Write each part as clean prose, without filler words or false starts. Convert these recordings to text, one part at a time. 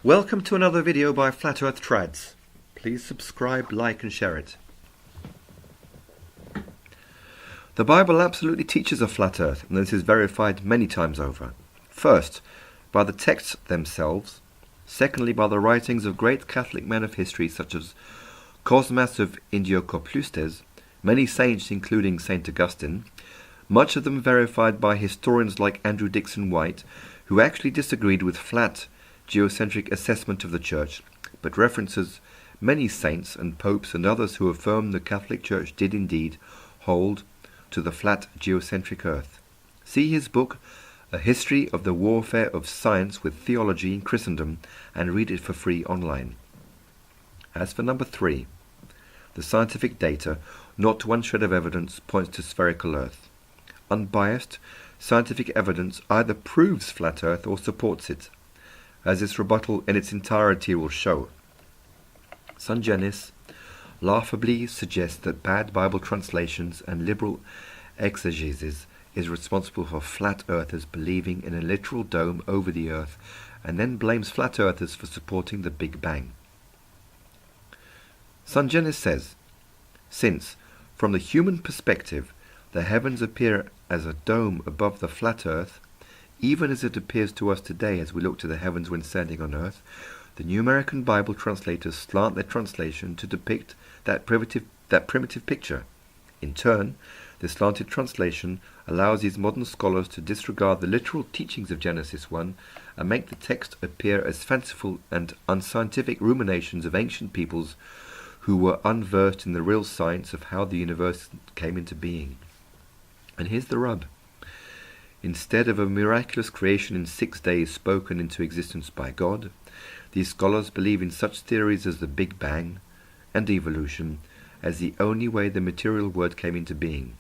Welcome to another video by Flat Earth Trads. Please subscribe, like and share it. The Bible absolutely teaches a flat earth, and this is verified many times over. First, by the texts themselves. Secondly, by the writings of great Catholic men of history such as Cosmas of Indiocorplustes, many saints including St. Augustine, much of them verified by historians like Andrew Dixon White, who actually disagreed with flat geocentric assessment of the Church, but references many saints and popes and others who affirm the Catholic Church did indeed hold to the flat geocentric earth. See his book, A History of the Warfare of Science with Theology in Christendom, and read it for free online. As for number 3, the scientific data, not one shred of evidence, points to spherical earth. Unbiased, scientific evidence either proves flat earth or supports it, as this rebuttal in its entirety will show. Son Janus laughably suggests that bad Bible translations and liberal exegesis is responsible for flat earthers believing in a literal dome over the earth, and then blames flat earthers for supporting the Big Bang. Son Janus says, since, from the human perspective, the heavens appear as a dome above the flat earth, even as it appears to us today as we look to the heavens when standing on earth, the New American Bible translators slant their translation to depict that primitive picture. In turn, this slanted translation allows these modern scholars to disregard the literal teachings of Genesis 1 and make the text appear as fanciful and unscientific ruminations of ancient peoples who were unversed in the real science of how the universe came into being. And here's the rub. Instead of a miraculous creation in 6 days spoken into existence by God, these scholars believe in such theories as the Big Bang and evolution as the only way the material world came into being.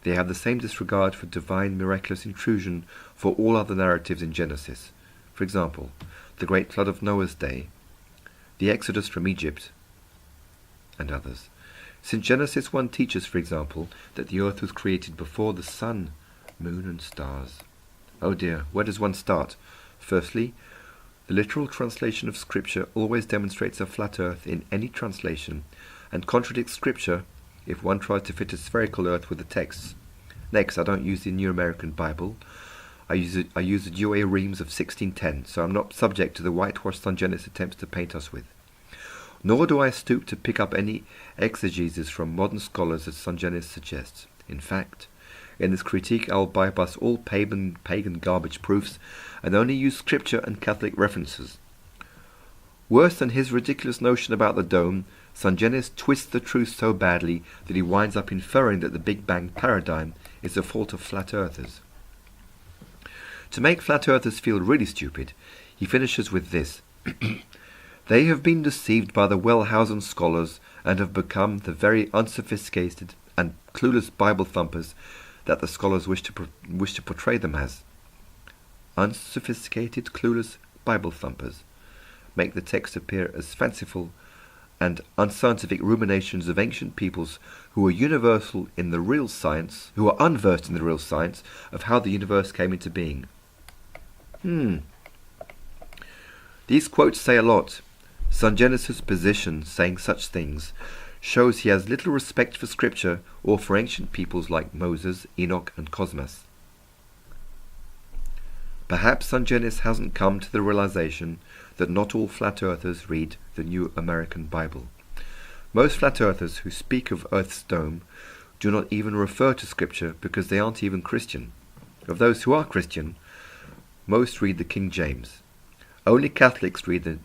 They have the same disregard for divine miraculous intrusion for all other narratives in Genesis. For example, the great flood of Noah's day, the Exodus from Egypt, and others. Since Genesis 1 teaches, for example, that the earth was created before the sun, moon and stars. Oh dear, where does one start? Firstly, the literal translation of Scripture always demonstrates a flat earth in any translation, and contradicts Scripture if one tries to fit a spherical earth with the texts. Next, I don't use the New American Bible. I use the Douay Rheims of 1610, so I'm not subject to the whitewashed Son Janus attempts to paint us with. Nor do I stoop to pick up any exegesis from modern scholars as Son Janus suggests. In fact, in this critique I'll bypass all pagan garbage proofs and only use Scripture and Catholic references. Worse than his ridiculous notion about the dome, Son Janus twists the truth so badly that he winds up inferring that the Big Bang paradigm is the fault of flat earthers. To make flat earthers feel really stupid, he finishes with this. They have been deceived by the Wellhausen scholars and have become the very unsophisticated and clueless Bible thumpers that the scholars wish to portray them as. Unsophisticated, clueless Bible thumpers make the text appear as fanciful and unscientific ruminations of ancient peoples who are unversed in the real science of how the universe came into being. These quotes say a lot. Son Janus's position, saying such things, shows he has little respect for Scripture or for ancient peoples like Moses, Enoch and Cosmas. Perhaps Son Janus hasn't come to the realization that not all flat earthers read the New American Bible. Most flat earthers who speak of Earth's dome do not even refer to Scripture because they aren't even Christian. Of those who are Christian, most read the King James. Only Catholics read the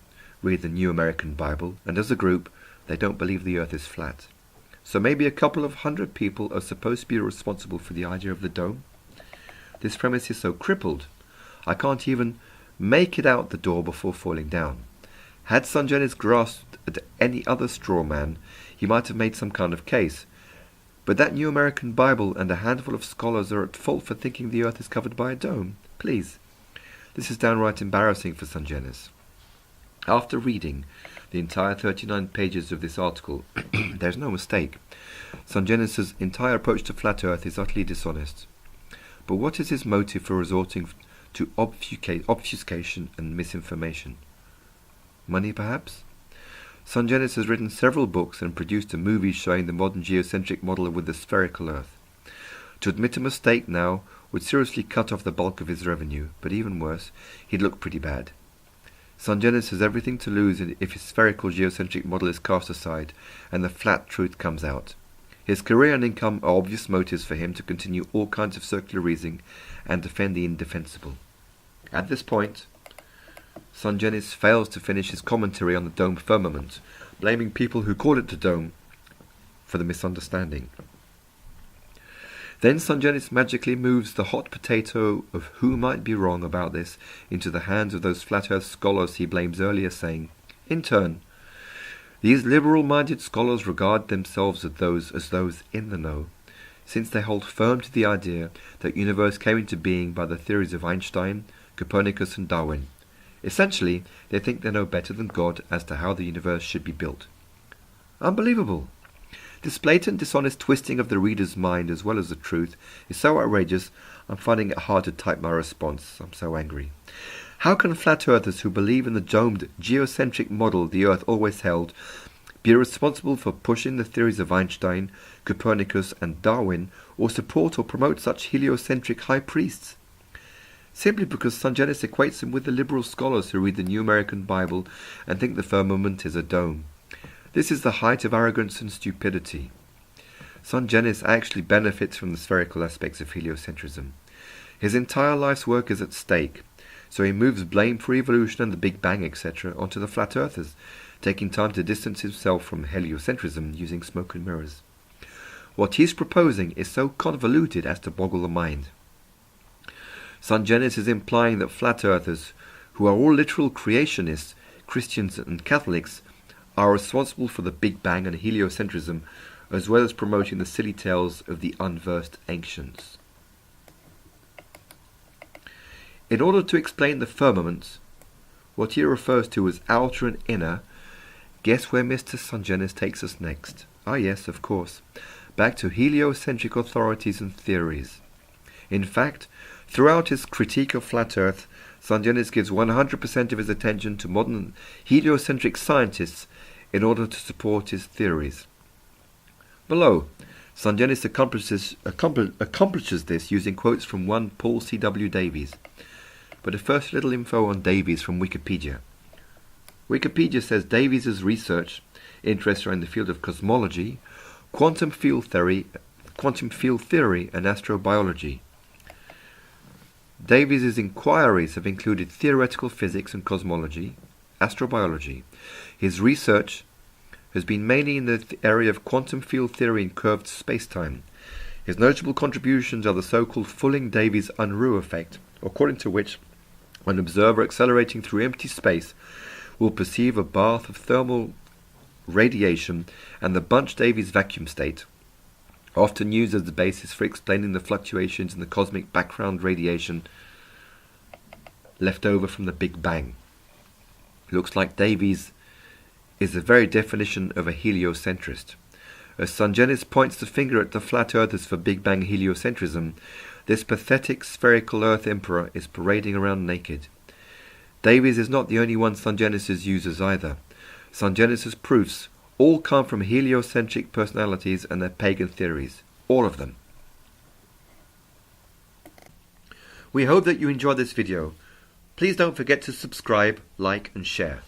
New American Bible, and as a group, they don't believe the earth is flat. So maybe a couple of 100 people are supposed to be responsible for the idea of the dome? This premise is so crippled, I can't even make it out the door before falling down. Had Son Janus grasped at any other straw man, he might have made some kind of case. But that New American Bible and a handful of scholars are at fault for thinking the earth is covered by a dome. Please. This is downright embarrassing for Son Janus. After reading the entire 39 pages of this article, there's no mistake. Son Janus's entire approach to flat earth is utterly dishonest. But what is his motive for resorting to obfuscation and misinformation. Money, perhaps? Son Janus has written several books and produced a movie showing the modern geocentric model with the spherical Earth. To admit a mistake now would seriously cut off the bulk of his revenue, but even worse, he'd look pretty bad. Son Janus has everything to lose if his spherical geocentric model is cast aside and the flat truth comes out. His career and income are obvious motives for him to continue all kinds of circular reasoning and defend the indefensible. At this point, Son Janus fails to finish his commentary on the dome firmament, blaming people who call it the dome for the misunderstanding. Then Son Janus magically moves the hot potato of who might be wrong about this into the hands of those flat earth scholars he blames earlier, saying, in turn, these liberal-minded scholars regard themselves as those in the know, since they hold firm to the idea that the universe came into being by the theories of Einstein, Copernicus and Darwin. Essentially, they think they know better than God as to how the universe should be built. Unbelievable! This blatant, dishonest twisting of the reader's mind as well as the truth is so outrageous, I'm finding it hard to type my response. I'm so angry. How can flat earthers who believe in the domed, geocentric model the Earth always held be responsible for pushing the theories of Einstein, Copernicus and Darwin, or support or promote such heliocentric high priests? Simply because Son Janus equates them with the liberal scholars who read the New American Bible and think the firmament is a dome. This is the height of arrogance and stupidity. Son Janus actually benefits from the spherical aspects of heliocentrism. His entire life's work is at stake, so he moves blame for evolution and the Big Bang, etc., onto the flat earthers, taking time to distance himself from heliocentrism using smoke and mirrors. What he's proposing is so convoluted as to boggle the mind. Son Janus is implying that flat earthers, who are all literal creationists, Christians and Catholics, are responsible for the Big Bang and heliocentrism, as well as promoting the silly tales of the unversed ancients. In order to explain the firmament, what he refers to as outer and inner, guess where Mr. Son Janus takes us next? Ah yes, of course, back to heliocentric authorities and theories. In fact, throughout his critique of flat Earth, Son Janus gives 100% of his attention to modern heliocentric scientists in order to support his theories. Below, Son Janus accomplishes this using quotes from one Paul C.W. Davies. But first, little info on Davies from Wikipedia. Wikipedia says Davies' research interests are in the field of cosmology, quantum field theory, and astrobiology. Davies' inquiries have included theoretical physics and cosmology, astrobiology. His research has been mainly in the area of quantum field theory and curved spacetime. His notable contributions are the so-called Fulling-Davies-Unruh effect, according to which an observer accelerating through empty space will perceive a bath of thermal radiation, and the Bunch-Davies vacuum state, often used as the basis for explaining the fluctuations in the cosmic background radiation left over from the Big Bang. Looks like Davies is the very definition of a heliocentrist. As Son Janus points the finger at the flat earthers for Big Bang heliocentrism, this pathetic spherical Earth emperor is parading around naked. Davies is not the only one Son Janus uses either. Son Janus' proofs all come from heliocentric personalities and their pagan theories. All of them. We hope that you enjoyed this video. Please don't forget to subscribe, like and share.